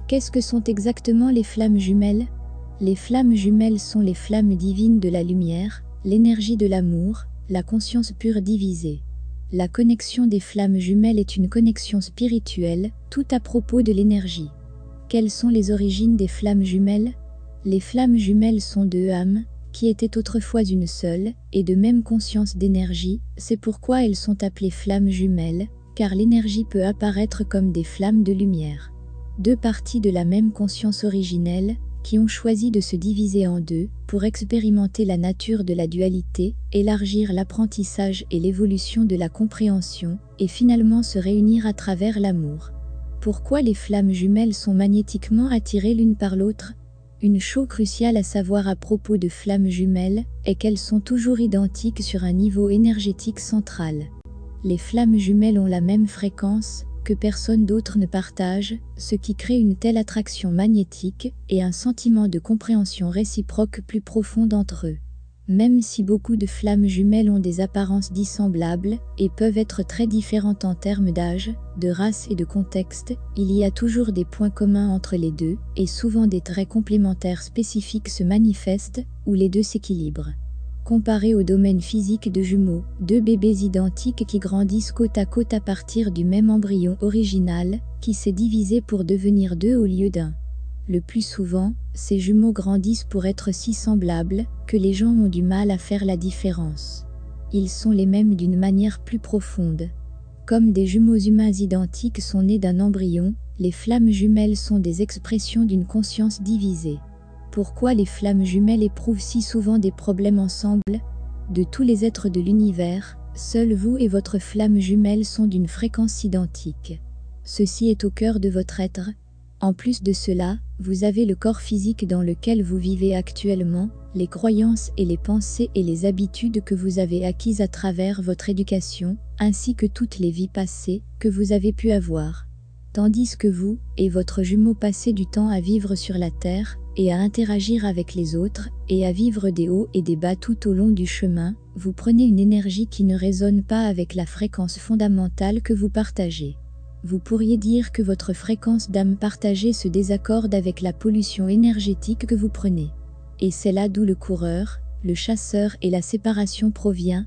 Qu'est-ce que sont exactement les flammes jumelles? Les flammes jumelles sont les flammes divines de la lumière, l'énergie de l'amour, la conscience pure divisée. La connexion des flammes jumelles est une connexion spirituelle, tout à propos de l'énergie. Quelles sont les origines des flammes jumelles? Les flammes jumelles sont deux âmes, qui étaient autrefois une seule, et de même conscience d'énergie, c'est pourquoi elles sont appelées flammes jumelles, car l'énergie peut apparaître comme des flammes de lumière. Deux parties de la même conscience originelle, qui ont choisi de se diviser en deux, pour expérimenter la nature de la dualité, élargir l'apprentissage et l'évolution de la compréhension, et finalement se réunir à travers l'amour. Pourquoi les flammes jumelles sont magnétiquement attirées l'une par l'autre? Une chose cruciale à savoir à propos de flammes jumelles est qu'elles sont toujours identiques sur un niveau énergétique central. Les flammes jumelles ont la même fréquence, que personne d'autre ne partage, ce qui crée une telle attraction magnétique et un sentiment de compréhension réciproque plus profond entre eux. Même si beaucoup de flammes jumelles ont des apparences dissemblables et peuvent être très différentes en termes d'âge, de race et de contexte, il y a toujours des points communs entre les deux, et souvent des traits complémentaires spécifiques se manifestent, où les deux s'équilibrent. Comparé au domaine physique de jumeaux, deux bébés identiques qui grandissent côte à côte à partir du même embryon original, qui s'est divisé pour devenir deux au lieu d'un. Le plus souvent, ces jumeaux grandissent pour être si semblables, que les gens ont du mal à faire la différence. Ils sont les mêmes d'une manière plus profonde. Comme des jumeaux humains identiques sont nés d'un embryon, les flammes jumelles sont des expressions d'une conscience divisée. Pourquoi les flammes jumelles éprouvent si souvent des problèmes ensemble? De tous les êtres de l'univers, seuls vous et votre flamme jumelle sont d'une fréquence identique. Ceci est au cœur de votre être. En plus de cela, vous avez le corps physique dans lequel vous vivez actuellement, les croyances et les pensées et les habitudes que vous avez acquises à travers votre éducation, ainsi que toutes les vies passées que vous avez pu avoir. Tandis que vous et votre jumeau passez du temps à vivre sur la Terre, et à interagir avec les autres, et à vivre des hauts et des bas tout au long du chemin, vous prenez une énergie qui ne résonne pas avec la fréquence fondamentale que vous partagez. Vous pourriez dire que votre fréquence d'âme partagée se désaccorde avec la pollution énergétique que vous prenez. Et c'est là d'où le coureur, le chasseur et la séparation provient,